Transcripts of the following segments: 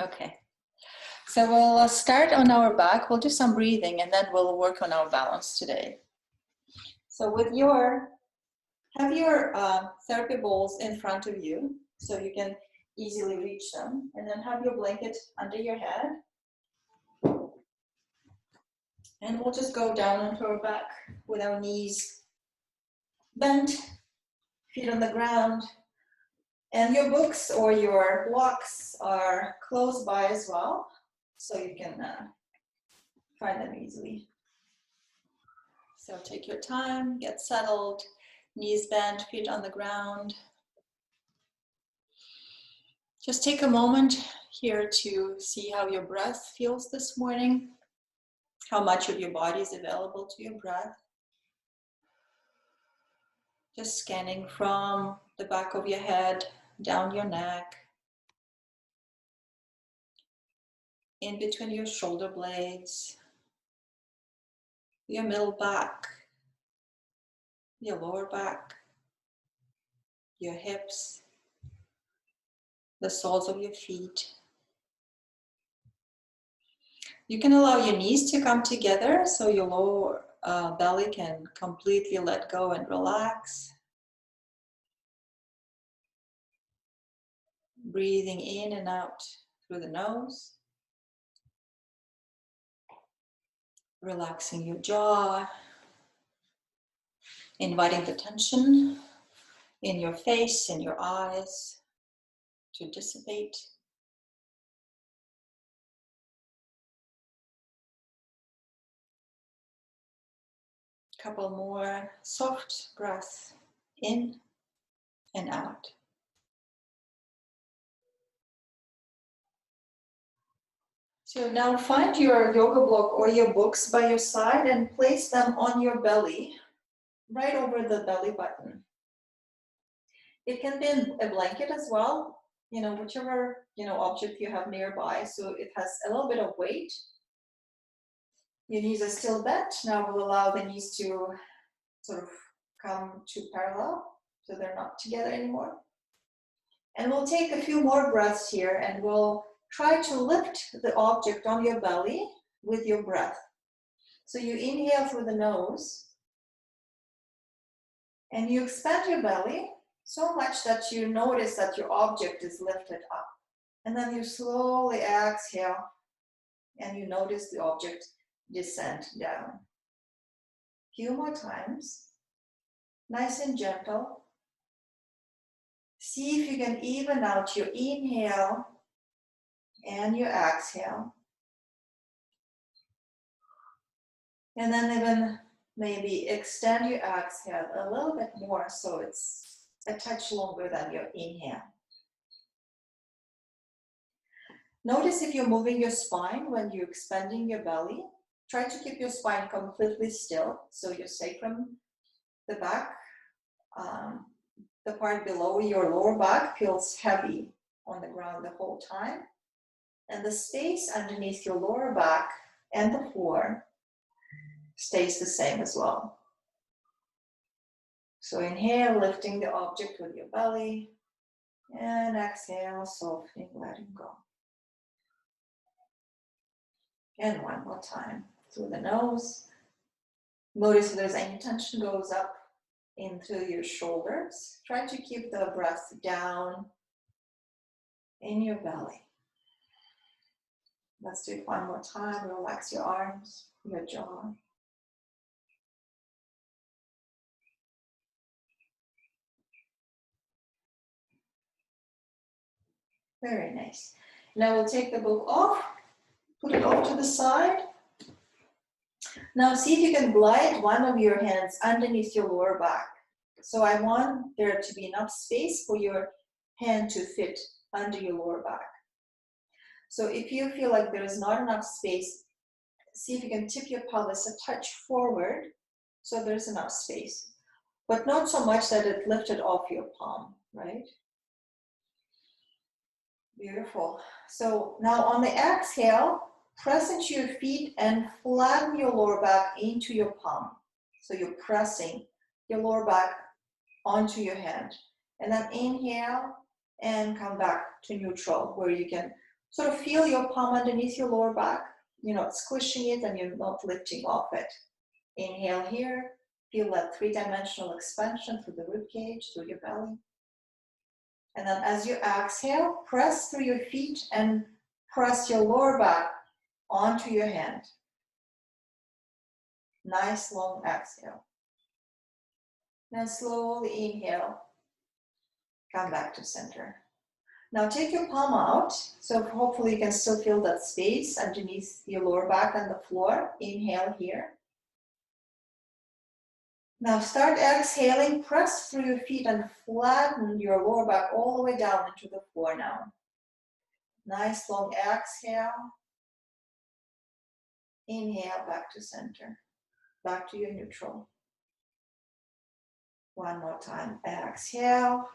Okay. So we'll start on our back. We'll do some breathing and then we'll work on our balance today. So have your therapy bowls in front of you so you can easily reach them, and then have your blanket under your head. And we'll just go down onto our back with our knees bent, feet on the ground. And your books or your blocks are close by as well, so you can find them easily. So take your time, get settled, knees bent, feet on the ground. Just take a moment here to see how your breath feels this morning, how much of your body is available to your breath. Just scanning from the back of your head, down your neck, in between your shoulder blades, your middle back, your lower back, your hips, the soles of your feet. You can allow your knees to come together so your lower belly can completely let go and relax. Breathing in and out through the nose. Relaxing your jaw. Inviting the tension in your face, in your eyes to dissipate. Couple more soft breaths in and out. So now find your yoga block or your books by your side and place them on your belly, right over the belly button. It can be a blanket as well, whichever object you have nearby, so it has a little bit of weight. Your knees are still bent. Now we'll allow the knees to sort of come to parallel, so they're not together anymore. And we'll take a few more breaths here, and we'll try to lift the object on your belly with your breath. So you inhale through the nose, and you expand your belly so much that you notice that your object is lifted up. And then you slowly exhale, and you notice the object descend down. Few more times, nice and gentle. See if you can even out your inhale and your exhale. And then even maybe extend your exhale a little bit more so it's a touch longer than your inhale. Notice if you're moving your spine when you're expanding your belly. Try to keep your spine completely still, so your sacrum, the back, the part below your lower back feels heavy on the ground the whole time. And the space underneath your lower back and the floor stays the same as well. So inhale, lifting the object with your belly, and exhale, softening, letting go. And one more time, through the nose. Notice if there's any tension goes up into your shoulders. Try to keep the breath down in your belly. Let's do it one more time. Relax your arms, your jaw. Very nice. Now we'll take the book off, put it off to the side. Now see if you can glide one of your hands underneath your lower back. So I want there to be enough space for your hand to fit under your lower back. So if you feel like there is not enough space, see if you can tip your pelvis a touch forward so there's enough space. But not so much that it lifted off your palm, right? Beautiful. So now on the exhale, press into your feet and flatten your lower back into your palm. So you're pressing your lower back onto your hand. And then inhale and come back to neutral, where you can Sort of feel your palm underneath your lower back. You're not squishing it and you're not lifting off it. Inhale here. Feel that three-dimensional expansion through the rib cage, through your belly. And then as you exhale, press through your feet and press your lower back onto your hand. Nice long exhale. Then slowly inhale. Come back to center. Now take your palm out. So hopefully you can still feel that space underneath your lower back on the floor. Inhale here. Now start exhaling, press through your feet and flatten your lower back all the way down into the floor now. Nice long exhale. Inhale back to center, back to your neutral. One more time, exhale.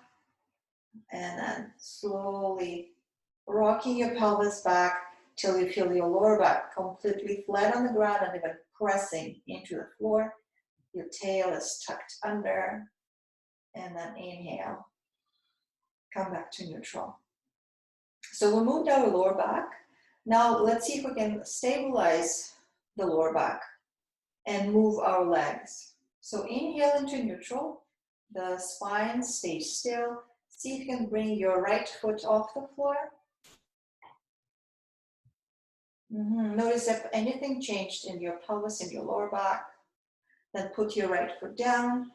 And then slowly rocking your pelvis back till you feel your lower back completely flat on the ground and even pressing into the floor. Your tail is tucked under, and then inhale. Come back to neutral. So we moved our lower back. Now let's see if we can stabilize the lower back and move our legs. So inhale into neutral. The spine stays still. See if you can bring your right foot off the floor. Notice if anything changed in your pelvis, in your lower back. Then put your right foot down.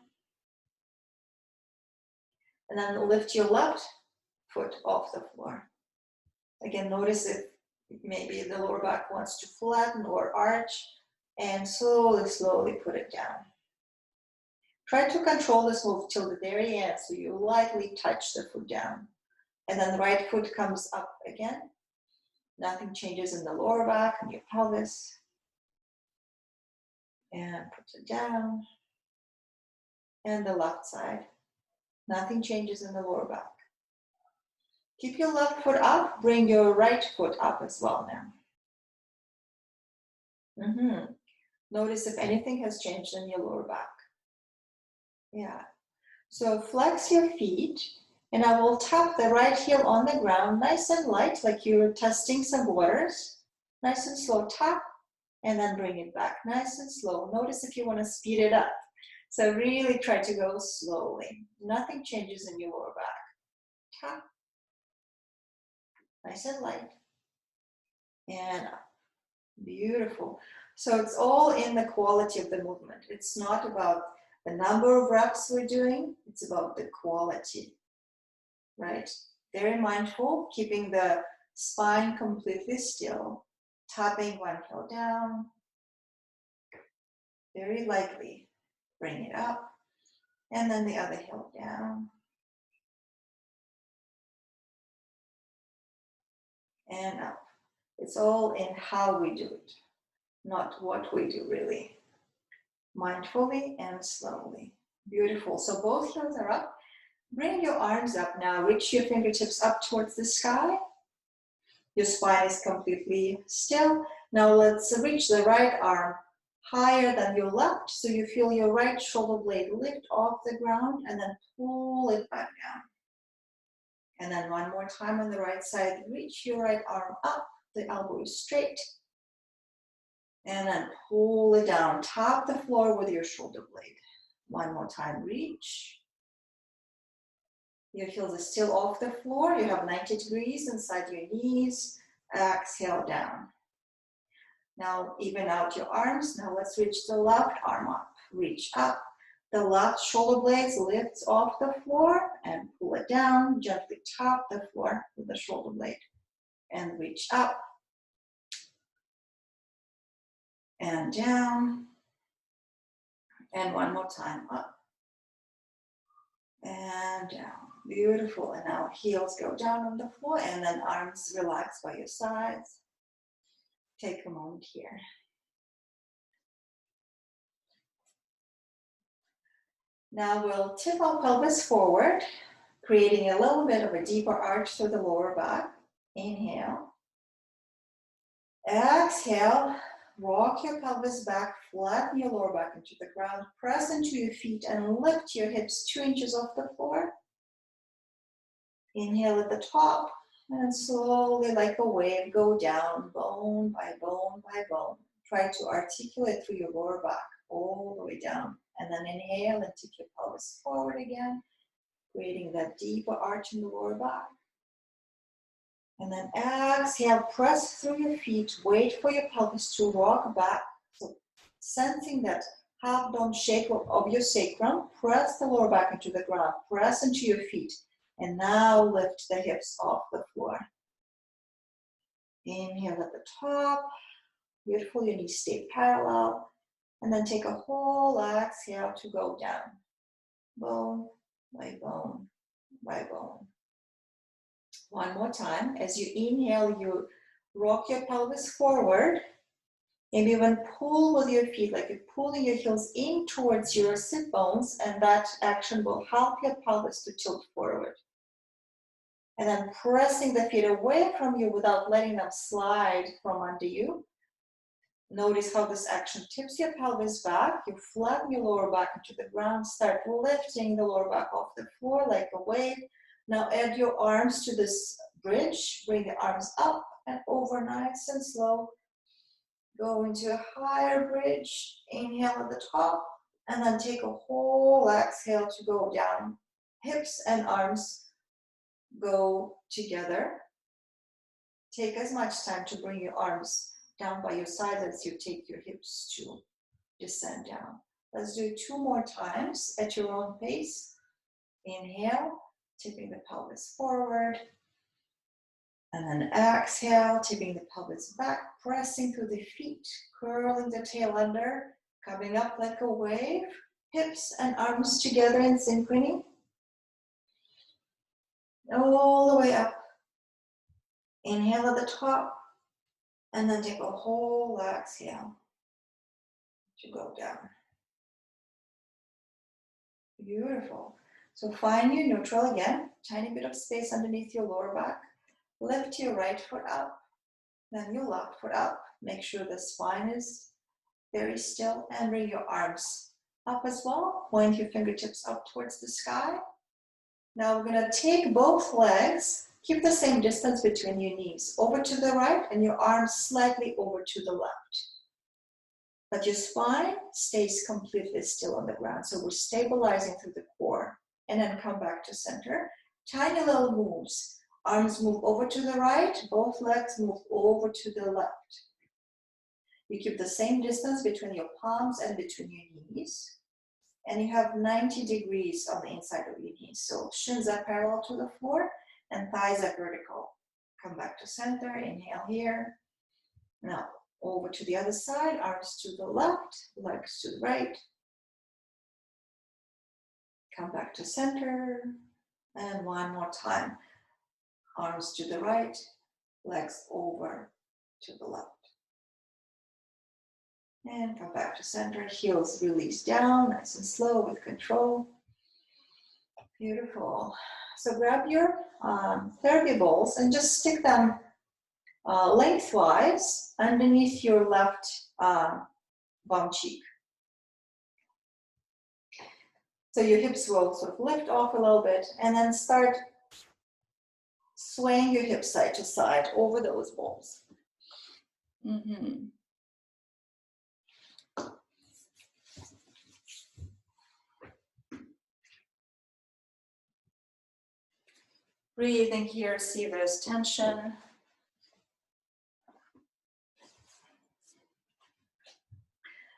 And then lift your left foot off the floor. Again, notice if maybe the lower back wants to flatten or arch. And slowly, slowly put it down. Try to control this move till the very end, so you lightly touch the foot down. And then the right foot comes up again. Nothing changes in the lower back and your pelvis. And put it down. And the left side. Nothing changes in the lower back. Keep your left foot up. Bring your right foot up as well now. Notice if anything has changed in your lower back. Yeah. So flex your feet. And I will tap the right heel on the ground, nice and light, like you're testing some waters. Nice and slow tap, and then bring it back, nice and slow. Notice if you want to speed it up. So really try to go slowly. Nothing changes in your lower back. Tap, nice and light, and up. Beautiful. So it's all in the quality of the movement. It's not about the number of reps we're doing, it's about the quality. Right? Very mindful, keeping the spine completely still, tapping one heel down, very lightly, bring it up, and then the other heel down, and up. It's all in how we do it, not what we do really. Mindfully and slowly. Beautiful. So both heels are up. Bring your arms up now. Reach your fingertips up towards the sky. Your spine is completely still. Now let's reach the right arm higher than your left. So you feel your right shoulder blade lift off the ground and then pull it back down. And then one more time on the right side. Reach your right arm up. The elbow is straight. And then pull it down. Tap the floor with your shoulder blade. One more time. Reach. Your heels are still off the floor. You have 90 degrees inside your knees. Exhale down. Now even out your arms. Now let's reach the left arm up. Reach up. The left shoulder blades lifts off the floor and pull it down. Gently tap the floor with the shoulder blade. And reach up. And down. And one more time. Up. And down. Beautiful. And now heels go down on the floor and then arms relax by your sides. Take a moment here. Now we'll tip our pelvis forward, creating a little bit of a deeper arch through the lower back. Inhale. Exhale. Rock your pelvis back, flatten your lower back into the ground, press into your feet and lift your hips 2 inches off the floor. Inhale at the top And slowly, like a wave, go down, bone by bone by bone. Try to articulate through your lower back, all the way down. And then inhale and tip your pelvis forward again, creating that deeper arch in the lower back. And then exhale, press through your feet, wait for your pelvis to rock back. So sensing that half dome shake of your sacrum, press the lower back into the ground, press into your feet. And now lift the hips off the floor. Inhale at the top. Beautiful, your knees stay parallel. And then take a whole exhale to go down. Bone by bone by bone. One more time. As you inhale, you rock your pelvis forward. Maybe even pull with your feet, like you're pulling your heels in towards your sit bones, and that action will help your pelvis to tilt forward. And then pressing the feet away from you without letting them slide from under you. Notice how this action tips your pelvis back. You flatten your lower back into the ground. Start lifting the lower back off the floor like a wave. Now add your arms to this bridge. Bring the arms up and over, nice and slow. Go into a higher bridge. Inhale at the top. And then take a whole exhale to go down. Hips and arms go together. Take as much time to bring your arms down by your sides as you take your hips to descend down. Let's do it 2 more times at your own pace. Inhale, tipping the pelvis forward. And then exhale, tipping the pelvis back, pressing through the feet, curling the tail under, coming up like a wave. Hips and arms together in synchrony. All the way up. Inhale at the top. And then take a whole exhale to go down. Beautiful. So find your neutral again. Tiny bit of space underneath your lower back. Lift your right foot up. Then your left foot up. Make sure the spine is very still. And bring your arms up as well. Point your fingertips up towards the sky. Now we're going to take both legs. Keep the same distance between your knees. Over to the right and your arms slightly over to the left. But your spine stays completely still on the ground. So we're stabilizing through the core. And then come back to center. Tiny little moves. Arms move over to the right. Both legs move over to the left. You keep the same distance between your palms and between your knees. And you have 90 degrees on the inside of your knees. So shins are parallel to the floor and thighs are vertical. Come back to center. Inhale here. Now over to the other side. Arms to the left. Legs to the right. Come back to center. And one more time. Arms to the right. Legs over to the left. And come back to center. Heels release down, nice and slow with control. Beautiful. So grab your therapy balls and just stick them lengthwise underneath your left bum cheek. So your hips will sort of lift off a little bit and then start swaying your hips side to side over those balls. Breathing here, see there's tension.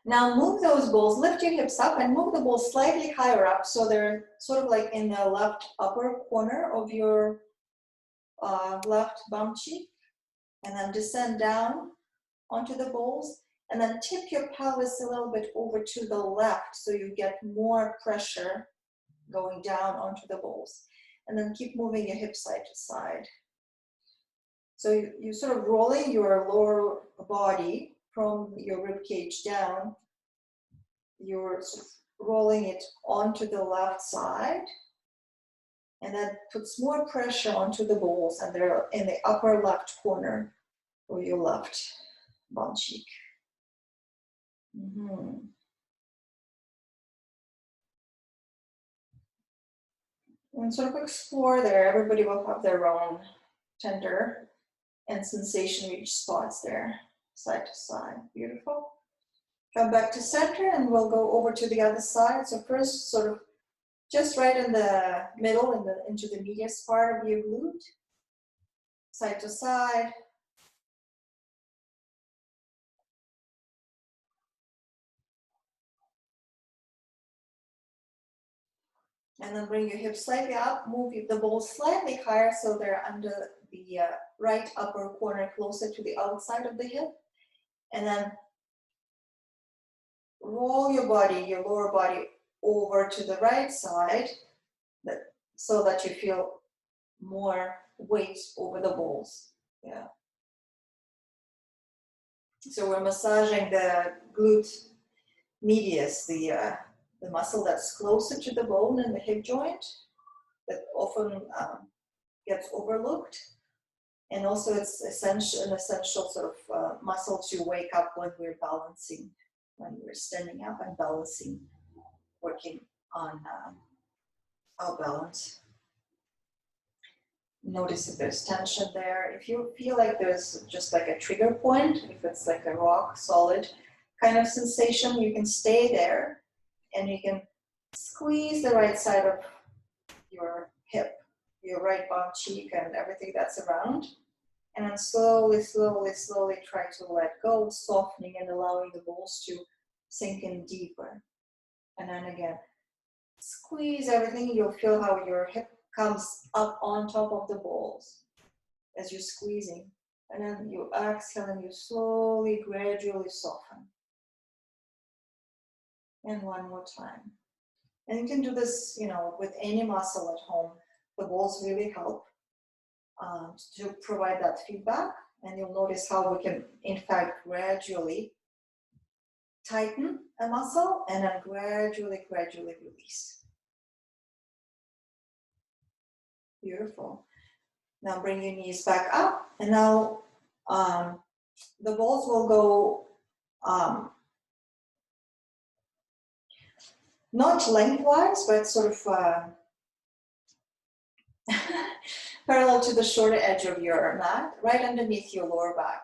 Now move those balls, lift your hips up and move the balls slightly higher up so they're sort of like in the left upper corner of your left bum cheek. And then descend down onto the balls and then tip your pelvis a little bit over to the left so you get more pressure going down onto the balls. And then keep moving your hips side to side. So you're sort of rolling your lower body from your rib cage down. You're sort of rolling it onto the left side. And that puts more pressure onto the balls, and they're in the upper left corner of your left bum cheek. And sort of explore there. Everybody will have their own tender and sensation-rich spots there, side to side. Beautiful. Come back to center and we'll go over to the other side. So first, sort of just right in the middle, into the medius part of your glute, side to side. And then bring your hips slightly up, move the balls slightly higher so they're under the right upper corner, closer to the outside of the hip. And then roll your body, your lower body over to the right side so that you feel more weight over the balls. Yeah. So we're massaging the glute medius, the muscle that's closer to the bone in the hip joint that often gets overlooked. And also it's an essential sort of muscle to wake up when we're balancing, when we're standing up and balancing, working on our balance. Notice if there's tension there. If you feel like there's just like a trigger point, if it's like a rock solid kind of sensation, you can stay there and you can squeeze the right side of your hip, your right bum cheek and everything that's around. And then slowly, slowly, slowly try to let go, softening and allowing the balls to sink in deeper. And then again, squeeze everything. You'll feel how your hip comes up on top of the balls as you're squeezing. And then you exhale and you slowly, gradually soften. And one more time. And you can do this, with any muscle at home. The balls really help to provide that feedback. And you'll notice how we can, in fact, gradually tighten a muscle and then gradually release. Beautiful. Now bring your knees back up, and now the balls will go not lengthwise, but sort of parallel to the shorter edge of your mat, right underneath your lower back.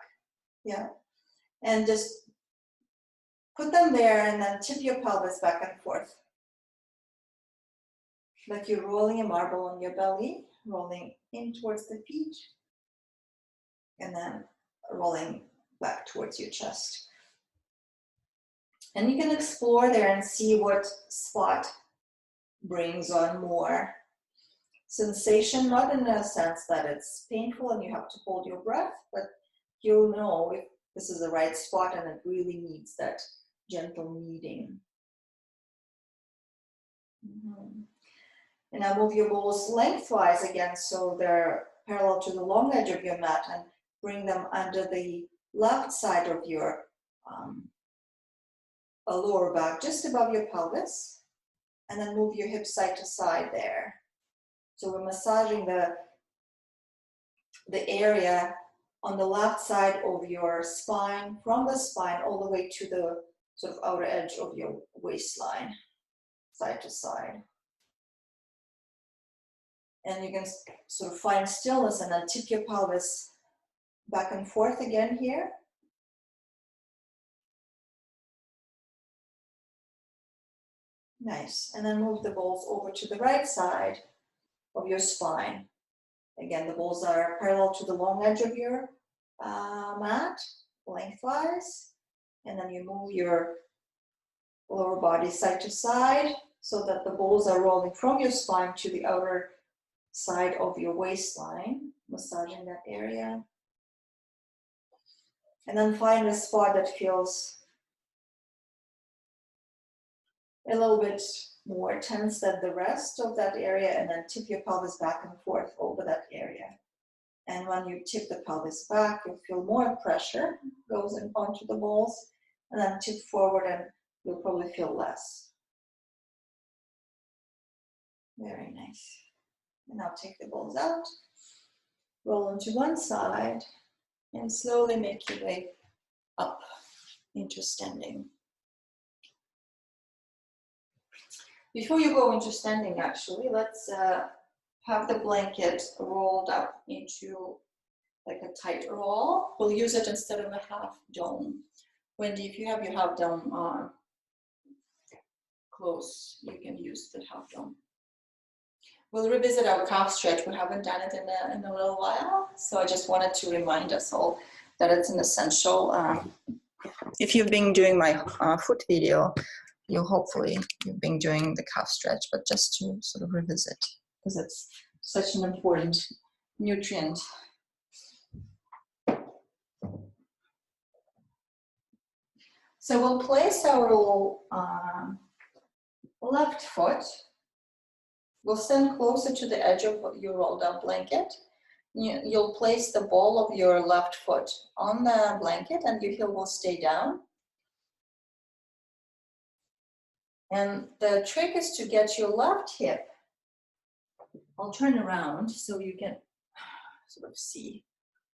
Yeah, and just put them there, and then tip your pelvis back and forth, like you're rolling a marble on your belly, rolling in towards the feet, and then rolling back towards your chest. And you can explore there and see what spot brings on more sensation, not in a sense that it's painful and you have to hold your breath, but you'll know if this is the right spot and it really needs that gentle kneading. And now move your balls lengthwise again so they're parallel to the long edge of your mat, and bring them under the left side of your lower back, just above your pelvis, and then move your hips side to side there. So we're massaging the area on the left side of your spine, from the spine all the way to the sort of outer edge of your waistline, side to side. And you can sort of find stillness and then tip your pelvis back and forth again here. Nice. And then move the balls over to the right side of your spine. Again, the balls are parallel to the long edge of your mat, lengthwise. And then you move your lower body side to side so that the balls are rolling from your spine to the outer side of your waistline, massaging that area. And then find a spot that feels a little bit more tense than the rest of that area, and then tip your pelvis back and forth over that area. And when you tip the pelvis back, you'll feel more pressure goes in onto the balls, and then tip forward and you'll probably feel less. Very nice. And now take the balls out, roll into one side, and slowly make your way up into standing. Before you go into standing, actually, let's have the blanket rolled up into like a tight roll. We'll use it instead of a half dome. Wendy, if you have your half dome close, you can use the half dome. We'll revisit our calf stretch. We haven't done it in a little while, so I just wanted to remind us all that it's an essential. If you've been doing my foot video, you've been doing the calf stretch, but just to sort of revisit, because it's such an important nutrient. So we'll place our left foot. We'll stand closer to the edge of your rolled up blanket. You'll place the ball of your left foot on the blanket and your heel will stay down. And the trick is to get your left hip. I'll turn around so you can sort of see.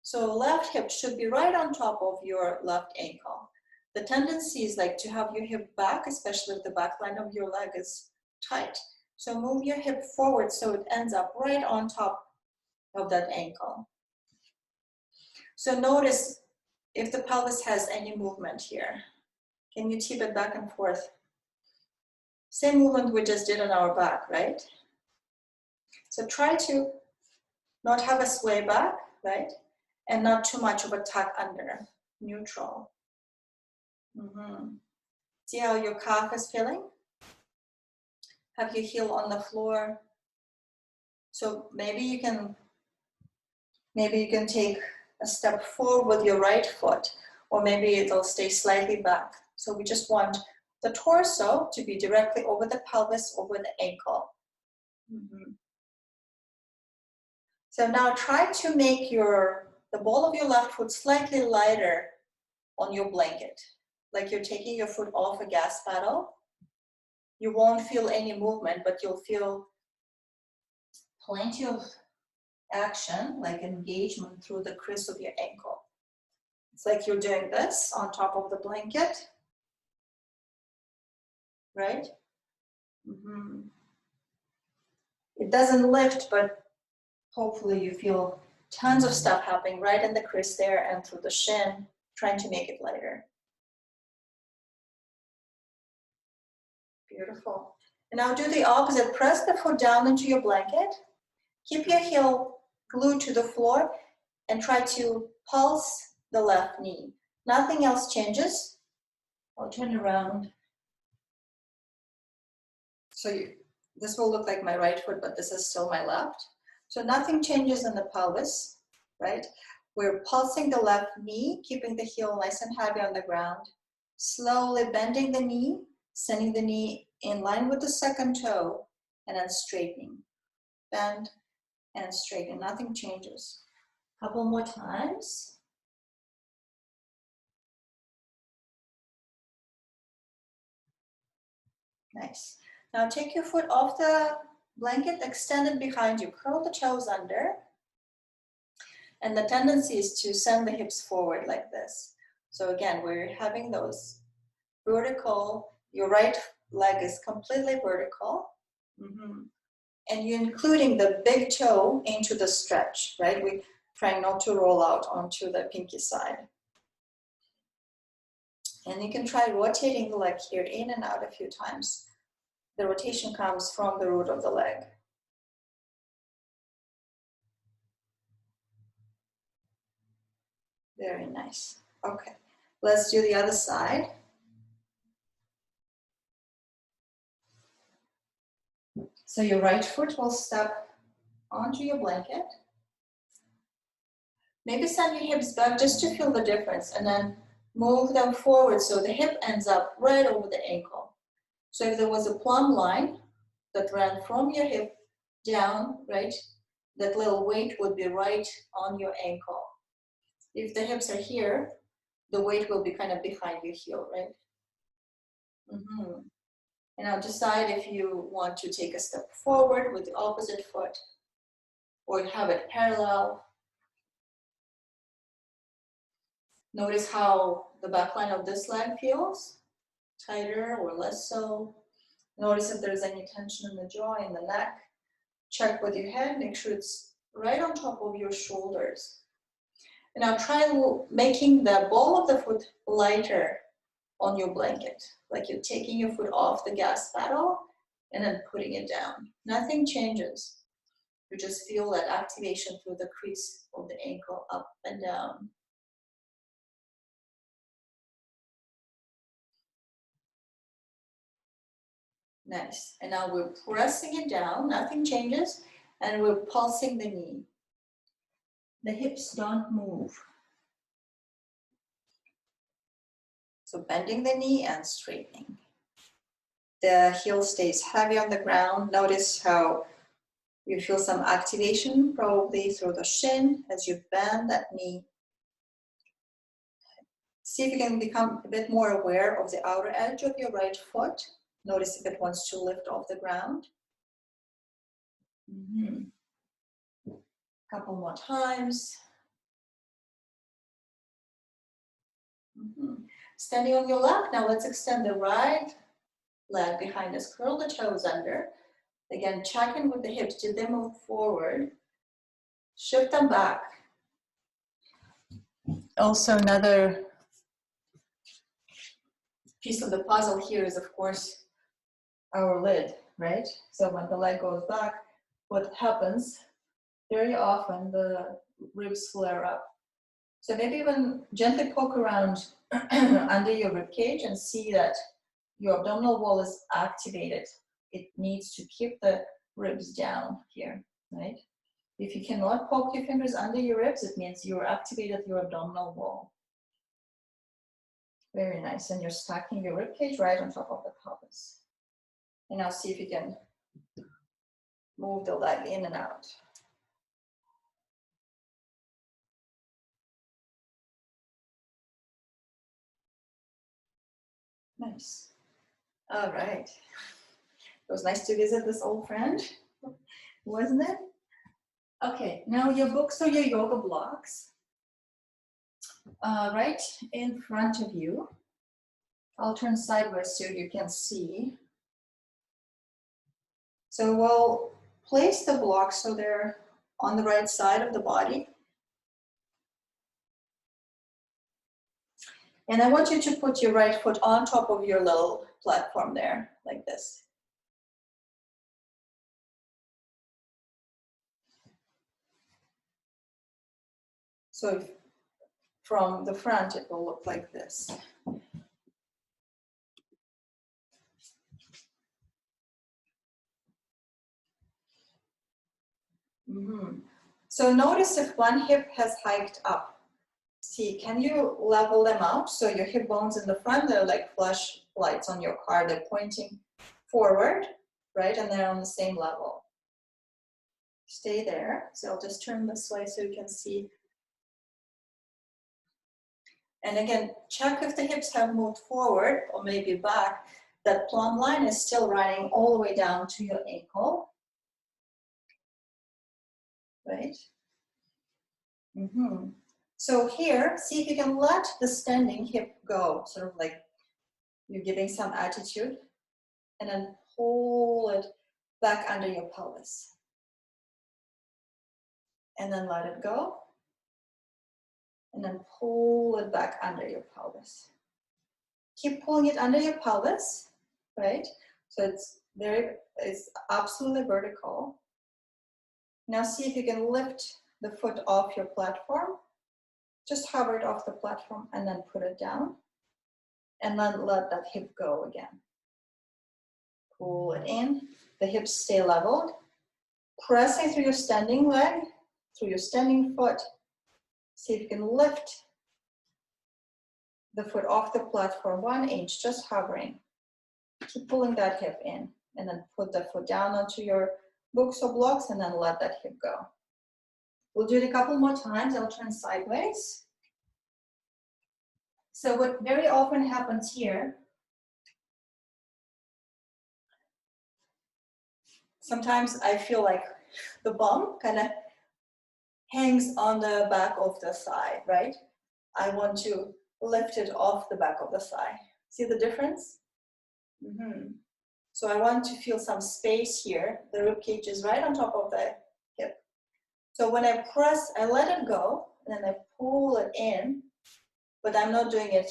So left hip should be right on top of your left ankle. The tendency is like to have your hip back, especially if the back line of your leg is tight. So move your hip forward so it ends up right on top of that ankle. So notice if the pelvis has any movement here. Can you tip it back and forth? Same movement we just did on our back, right? So try to not have a sway back, right? And not too much of a tuck under, neutral. See how your calf is feeling? Have your heel on the floor. So maybe you can take a step forward with your right foot, or maybe it'll stay slightly back. So we just want the torso to be directly over the pelvis, over the ankle. So now try to make the ball of your left foot slightly lighter on your blanket, like you're taking your foot off a gas pedal. You won't feel any movement, but you'll feel plenty of action, like engagement through the crease of your ankle. It's like you're doing this on top of the blanket, right? It doesn't lift, but hopefully you feel tons of stuff happening right in the crease there and through the shin, trying to make it lighter. Beautiful. And now do the opposite. Press the foot down into your blanket. Keep your heel glued to the floor and try to pulse the left knee. Nothing else changes. I'll turn around. So this will look like my right foot, but this is still my left. So nothing changes in the pelvis, right? We're pulsing the left knee, keeping the heel nice and heavy on the ground. Slowly bending the knee, sending the knee in line with the second toe, and then straightening. Bend and straighten, nothing changes. Couple more times. Nice. Now take your foot off the blanket, extend it behind you, curl the toes under. And the tendency is to send the hips forward like this. So again, we're having those vertical, your right leg is completely vertical. And you're including the big toe into the stretch, right? We're trying not to roll out onto the pinky side. And you can try rotating the leg here in and out a few times. The rotation comes from the root of the leg. Very nice. Okay, let's do the other side. So your right foot will step onto your blanket. Maybe send your hips back just to feel the difference, and then move them forward so the hip ends up right over the ankle. So if there was a plumb line that ran from your hip down, right, that little weight would be right on your ankle. If the hips are here, the weight will be kind of behind your heel, right? And now decide if you want to take a step forward with the opposite foot or have it parallel. Notice how the back line of this leg feels, tighter or less so. Notice if there's any tension in the jaw, in the neck. check with your head, make sure it's right on top of your shoulders. And now try making the ball of the foot lighter on your blanket, like you're taking your foot off the gas pedal and then putting it down. Nothing changes. You just feel that activation through the crease of the ankle up and down. Nice. And now we're pressing it down, nothing changes, and we're pulsing the knee. The hips don't move. So bending the knee and straightening. The heel stays heavy on the ground. Notice how you feel some activation probably through the shin as you bend that knee. See if you can become a bit more aware of the outer edge of your right foot. Notice if it wants to lift off the ground. Couple more times. Standing on your left, now let's extend the right leg behind us, curl the toes under. Again, check in with the hips. Did they move forward? Shift them back. Also, another piece of the puzzle here is, of course, our lid, right? So when the leg goes back, what happens? Very often the ribs flare up. So maybe even gently poke around under your rib cage and see that your abdominal wall is activated. It needs to keep the ribs down here, right? If you cannot poke your fingers under your ribs, it means you're activated your abdominal wall. Very nice. And you're stacking your rib cage right on top of the pelvis. And now see if you can move the leg in and out. Nice. All right. It was nice to visit this old friend, wasn't it? Okay, now your books or your yoga blocks, right in front of you. I'll turn sideways so you can see. So we'll place the blocks so they're on the right side of the body. And I want you to put your right foot on top of your little platform there, like this. So from the front, it will look like this. So notice if one hip has hiked up. See, can you level them out? So your hip bones in the front, they're like flash lights on your car. They're pointing forward, right? And they're on the same level. Stay there. So I'll just turn this way so you can see. And again, check if the hips have moved forward or maybe back. That plumb line is still running all the way down to your ankle. Right? So here, see if you can let the standing hip go, sort of like you're giving some attitude, and then pull it back under your pelvis. And then let it go. And then pull it back under your pelvis. Keep pulling it under your pelvis, right? So it's absolutely vertical. Now see if you can lift the foot off your platform. Just hover it off the platform and then put it down. And then let that hip go again. Pull it in. The hips stay leveled. Pressing through your standing leg, through your standing foot. See if you can lift the foot off the platform 1 inch, just hovering. Keep pulling that hip in. And then put the foot down onto your books or blocks and then let that hip go. We'll do it a couple more times. I'll turn sideways. So what very often happens here, sometimes I feel like the bum kind of hangs on the back of the thigh, right? I want to lift it off the back of the thigh. See the difference? So I want to feel some space here. The rib cage is right on top of the hip. So when I press, I let it go, and then I pull it in, but I'm not doing it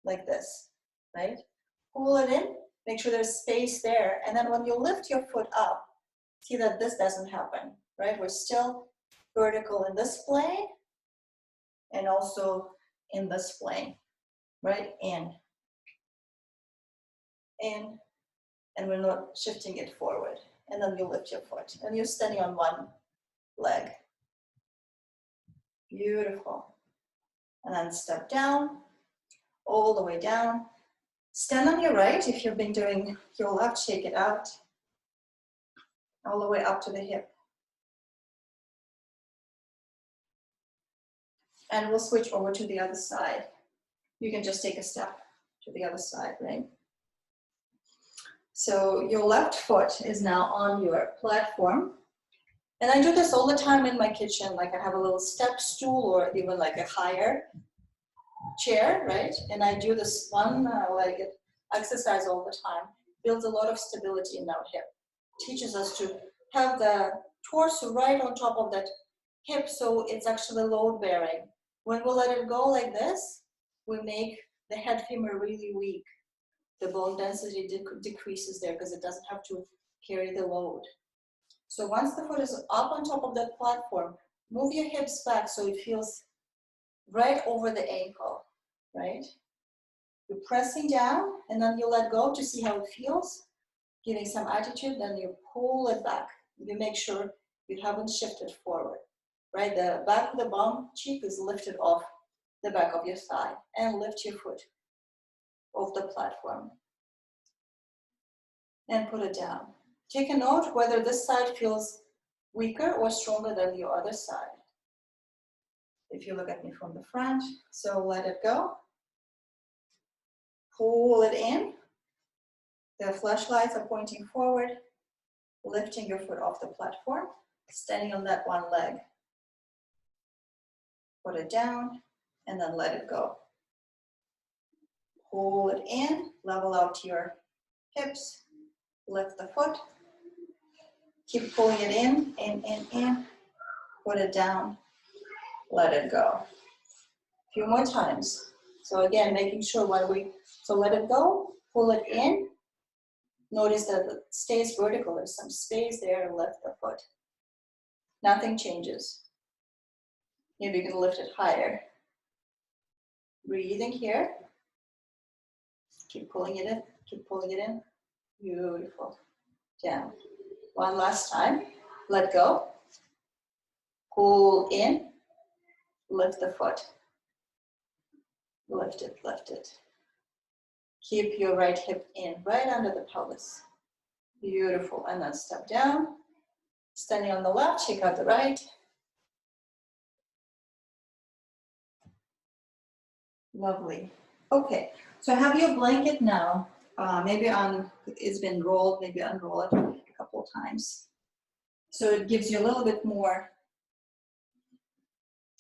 like this, right? Pull it in, make sure there's space there, and then when you lift your foot up, see that this doesn't happen, right? We're still vertical in this plane, and also in this plane, right? In, and we're not shifting it forward. And then you lift your foot, and you're standing on one leg. Beautiful. And then step down, all the way down. Stand on your right. If you've been doing your left, shake it out. All the way up to the hip. And we'll switch over to the other side. You can just take a step to the other side, right? So your left foot is now on your platform. And I do this all the time in my kitchen. Like I have a little step stool or even like a higher chair, right? And I do this one exercise all the time. Builds a lot of stability in our hip. Teaches us to have the torso right on top of that hip so it's actually load bearing. When we let it go like this, we make the head femur really weak. The bone density decreases there because it doesn't have to carry the load. So once the foot is up on top of that platform, move your hips back so it feels right over the ankle, right? You're pressing down and then you let go to see how it feels, giving some attitude, then you pull it back. You make sure you haven't shifted forward, right? The back of the bum cheek is lifted off the back of your thigh and lift your foot off the platform and put it down. Take a note whether this side feels weaker or stronger than your other side. If you look at me from the front, so let it go. Pull it in. The flashlights are pointing forward, lifting your foot off the platform, standing on that one leg. Put it down and then let it go. Pull it in, level out your hips, lift the foot. Keep pulling it in. Put it down, let it go. A few more times. So again, making sure so let it go, pull it in. Notice that it stays vertical. There's some space there to lift the foot. Nothing changes. Maybe you can lift it higher. Breathing here. Keep pulling it in, keep pulling it in. Beautiful. Down. One last time. Let go. Pull in. Lift the foot. Lift it, lift it. Keep your right hip in, right under the pelvis. Beautiful. And then step down. Standing on the left, check out the right. Lovely. Okay, so I have your blanket now. Maybe it's been rolled, maybe unroll it a couple of times. So it gives you a little bit more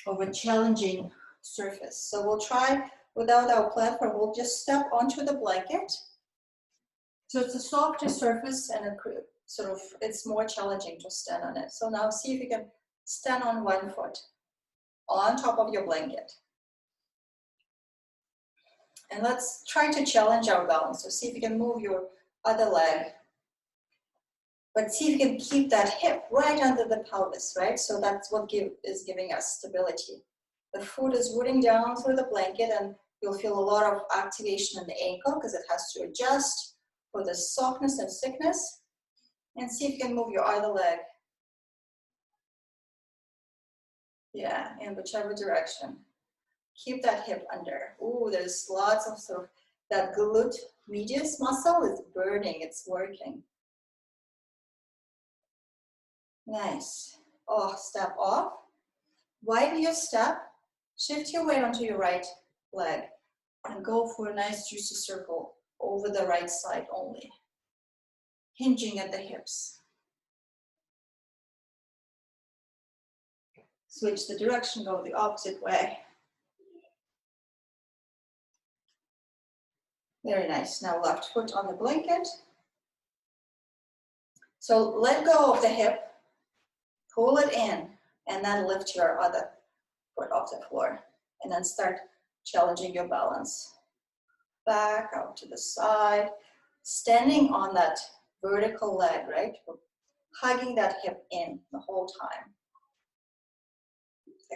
of a challenging surface. So we'll try without our platform, we'll just step onto the blanket. So it's a softer surface and it's more challenging to stand on it. So now see if you can stand on one foot on top of your blanket. And let's try to challenge our balance. So see if you can move your other leg. But see if you can keep that hip right under the pelvis, right? So that's what is giving us stability. The foot is rooting down through the blanket and you'll feel a lot of activation in the ankle because it has to adjust for the softness and thickness. And see if you can move your other leg. Yeah, in whichever direction. Keep that hip under. Ooh, there's lots of that glute medius muscle is burning, it's working. Nice. Oh, step off. Widen your step. Shift your weight onto your right leg and go for a nice juicy circle over the right side only. Hinging at the hips. Switch the direction, go the opposite way. Very nice. Now left foot on the blanket. So let go of the hip, pull it in, and then lift your other foot off the floor. And then start challenging your balance. Back out to the side, standing on that vertical leg, right? Hugging that hip in the whole time.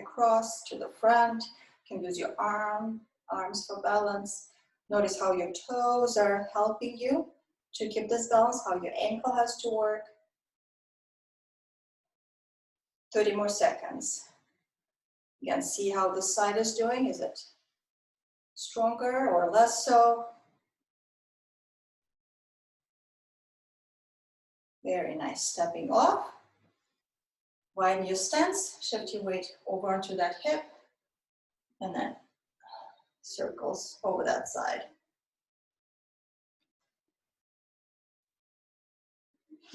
Across to the front, you can use your arms for balance. Notice how your toes are helping you to keep this balance, how your ankle has to work. 30 more seconds. Again, see how this side is doing. Is it stronger or less so? Very nice. Stepping off. Widen your stance. Shift your weight over onto that hip. And then circles over that side.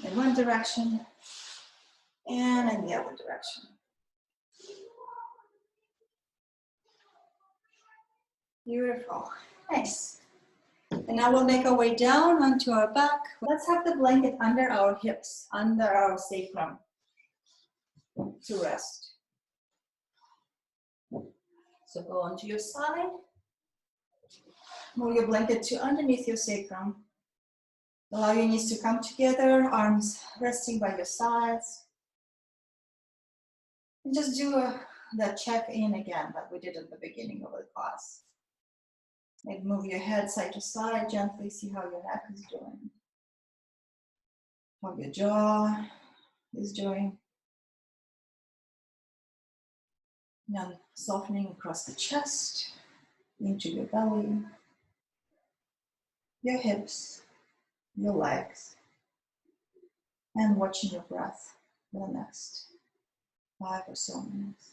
In one direction and in the other direction. Beautiful. Nice. And now we'll make our way down onto our back. Let's have the blanket under our hips, under our sacrum to rest. So go onto your side. Move your blanket to underneath your sacrum. Allow your knees to come together, arms resting by your sides. And just do that check-in again that we did at the beginning of the class. Maybe move your head side to side, gently see how your neck is doing. How your jaw is doing. Then softening across the chest, into your belly, your hips, your legs, and watching your breath for the next 5 or so minutes.